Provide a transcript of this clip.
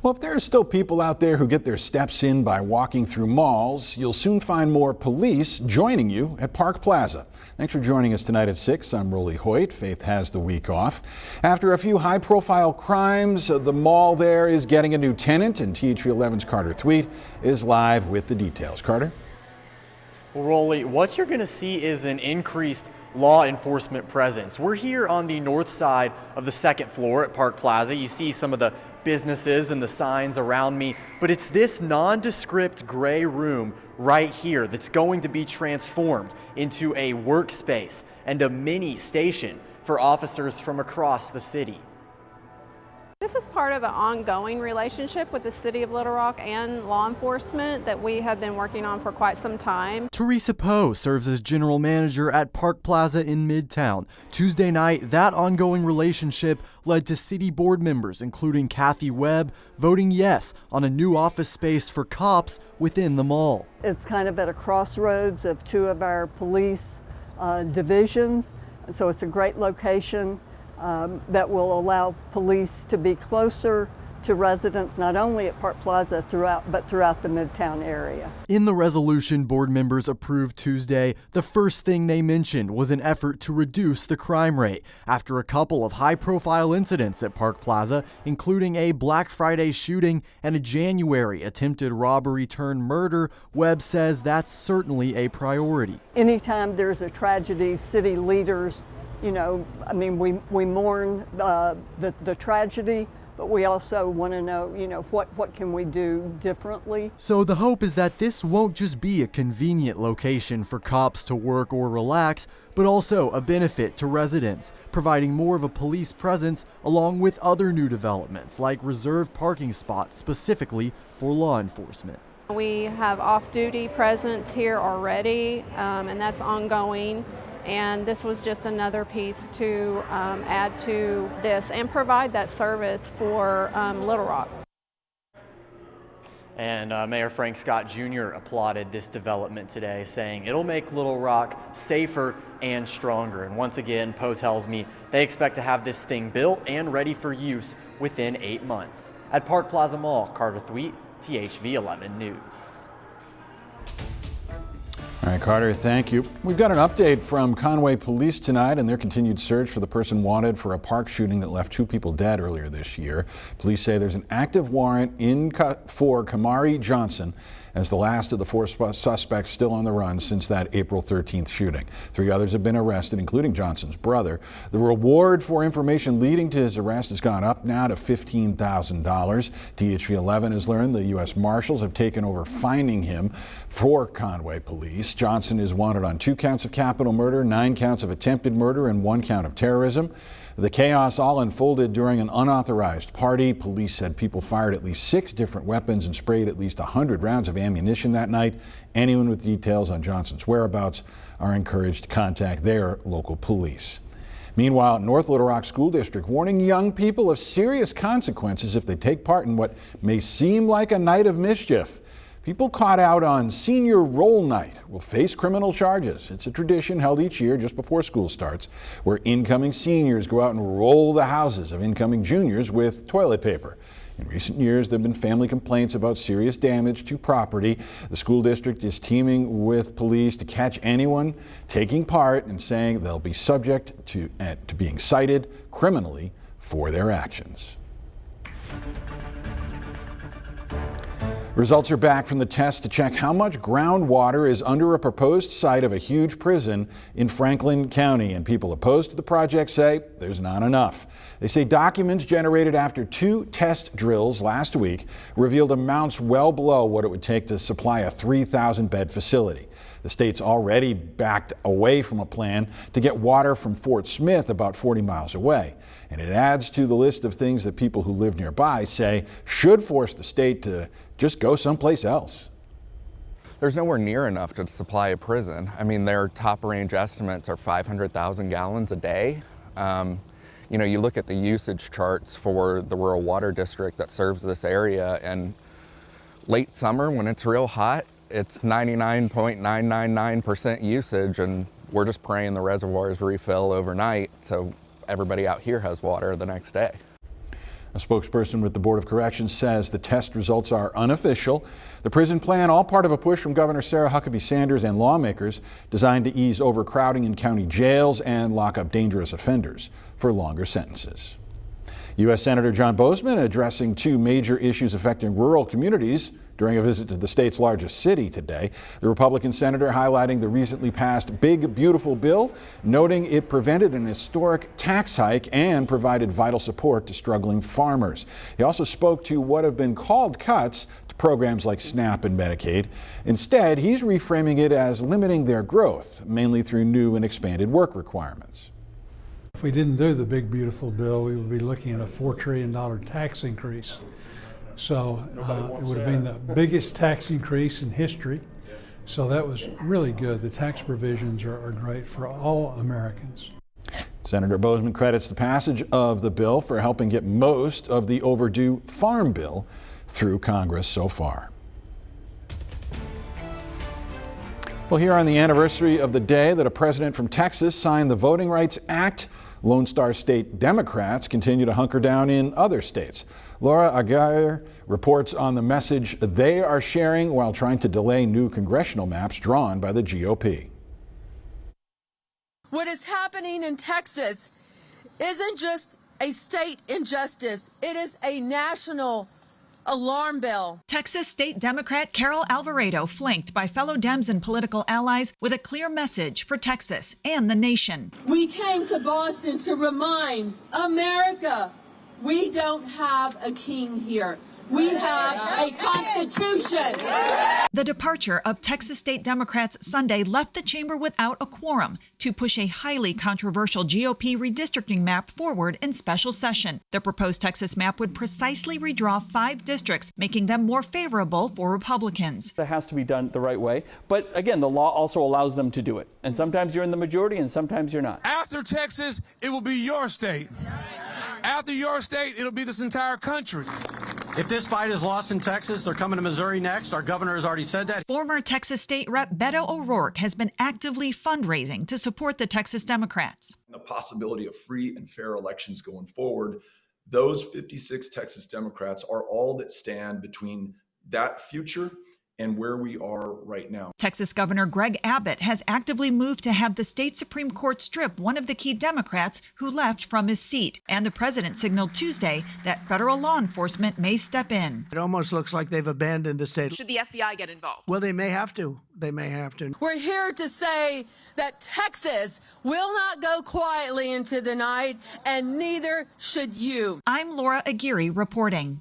Well, if there are still people out there who get their steps in by walking through malls, you'll soon find more police joining you at Park Plaza. Thanks for joining us tonight at 6. I'm Hoyt. Faith has the week off. After a few high-profile crimes, the mall there is getting a new tenant, and THV 11's Carter Thweet is live with the details. Carter? Well, Rolly, what you're going to see is an increased law enforcement presence. We're here on the north side of the second floor at Park Plaza. You see some of the businesses and the signs around me, but it's this nondescript gray room right here that's going to be transformed into a workspace and a mini station for officers from across the city. This is part of an ongoing relationship with the City of Little Rock and law enforcement that we have been working on for quite some time. Teresa Poe serves as general manager at Park Plaza in Midtown. Tuesday night, that ongoing relationship led to city board members, including Kathy Webb, voting yes on a new office space for cops within the mall. It's kind of at a crossroads of two of our police divisions, and so it's a great location. That will allow police to be closer to residents, not only at Park Plaza but throughout the Midtown area. In the resolution board members approved Tuesday, the first thing they mentioned was an effort to reduce the crime rate after a couple of high-profile incidents at Park Plaza, including a Black Friday shooting and a January attempted robbery turned murder. Webb says that's certainly a priority. Anytime there's a tragedy, city leaders, we mourn the tragedy, but we also want to know, what can we do differently? So the hope is that this won't just be a convenient location for cops to work or relax, but also a benefit to residents, providing more of a police presence along with other new developments like reserved parking spots specifically for law enforcement. We have off-duty presence here already, and that's ongoing. And this was just another piece to add to this and provide that service for Little Rock. And Mayor Frank Scott Jr. applauded this development today, saying it'll make Little Rock safer and stronger. And once again, Poe tells me they expect to have this thing built and ready for use within 8 months. At Park Plaza Mall, Carter Thweet, THV 11 News. All right, Carter, thank you. We've got an update from Conway Police tonight and their continued search for the person wanted for a park shooting that left 2 people dead earlier this year. Police say there's an active warrant for Kamari Johnson as the last of the 4 suspects still on the run since that April 13th shooting. 3 others have been arrested, including Johnson's brother. The reward for information leading to his arrest has gone up now to $15,000. THV 11 has learned the U.S. Marshals have taken over finding him for Conway Police. Johnson is wanted on 2 counts of capital murder, 9 counts of attempted murder, and 1 count of terrorism. The chaos all unfolded during an unauthorized party. Police said people fired at least 6 different weapons and sprayed at least 100 rounds of ammunition that night. Anyone with details on Johnson's whereabouts are encouraged to contact their local police. Meanwhile, North Little Rock School District warning young people of serious consequences if they take part in what may seem like a night of mischief. People caught out on Senior Roll Night will face criminal charges. It's a tradition held each year just before school starts, where incoming seniors go out and roll the houses of incoming juniors with toilet paper. In recent years, there have been family complaints about serious damage to property. The school district is teaming with police to catch anyone taking part and saying they'll be subject to being cited criminally for their actions. Results are back from the test to check how much groundwater is under a proposed site of a huge prison in Franklin County, and people opposed to the project say there's not enough. They say documents generated after 2 test drills last week revealed amounts well below what it would take to supply a 3,000-bed facility. The state's already backed away from a plan to get water from Fort Smith about 40 miles away. And it adds to the list of things that people who live nearby say should force the state to just go someplace else. There's nowhere near enough to supply a prison. I mean, their top range estimates are 500,000 gallons a day. You look at the usage charts for the rural water district that serves this area, and late summer when it's real hot, it's 99.999% usage, and we're just praying the reservoirs refill overnight so everybody out here has water the next day. A spokesperson with the Board of Corrections says the test results are unofficial. The prison plan, all part of a push from Governor Sarah Huckabee Sanders and lawmakers, designed to ease overcrowding in county jails and lock up dangerous offenders for longer sentences. U.S. Senator John Boozman addressing two major issues affecting rural communities during a visit to the state's largest city today. The Republican senator highlighting the recently passed Big Beautiful Bill, noting it prevented an historic tax hike and provided vital support to struggling farmers. He also spoke to what have been called cuts to programs like SNAP and Medicaid. Instead, he's reframing it as limiting their growth, mainly through new and expanded work requirements. If we didn't do the Big Beautiful Bill, we would be looking at a $4 trillion tax increase. So it would have been the biggest tax increase in history. So that was really good. The tax provisions are great for all Americans. Senator Boozman credits the passage of the bill for helping get most of the overdue farm bill through Congress so far. Well, here on the anniversary of the day that a president from Texas signed the Voting Rights Act, Lone Star State Democrats continue to hunker down in other states. Laura Aguirre reports on the message they are sharing while trying to delay new congressional maps drawn by the GOP. What is happening in Texas isn't just a state injustice, it is a national alarm bell. Texas State Democrat Carol Alvarado flanked by fellow Dems and political allies with a clear message for Texas and the nation. We came to Boston to remind America we don't have a king here. We have a constitution. The departure of Texas State Democrats Sunday left the chamber without a quorum to push a highly controversial GOP redistricting map forward in special session. The proposed Texas map would precisely redraw 5 districts, making them more favorable for Republicans. It has to be done the right way. But again, the law also allows them to do it. And sometimes you're in the majority and sometimes you're not. After Texas, it will be your state. After your state, it'll be this entire country. If this fight is lost in Texas, they're coming to Missouri next. Our governor has already said that. Former Texas State Rep Beto O'Rourke has been actively fundraising to support the Texas Democrats. The possibility of free and fair elections going forward, those 56 Texas Democrats are all that stand between that future and where we are right now. Texas Governor Greg Abbott has actively moved to have the state Supreme Court strip one of the key Democrats who left from his seat. And the president signaled Tuesday that federal law enforcement may step in. It almost looks like they've abandoned the state. Should the FBI get involved? Well, they may have to. They may have to. We're here to say that Texas will not go quietly into the night, and neither should you. I'm Laura Aguirre reporting.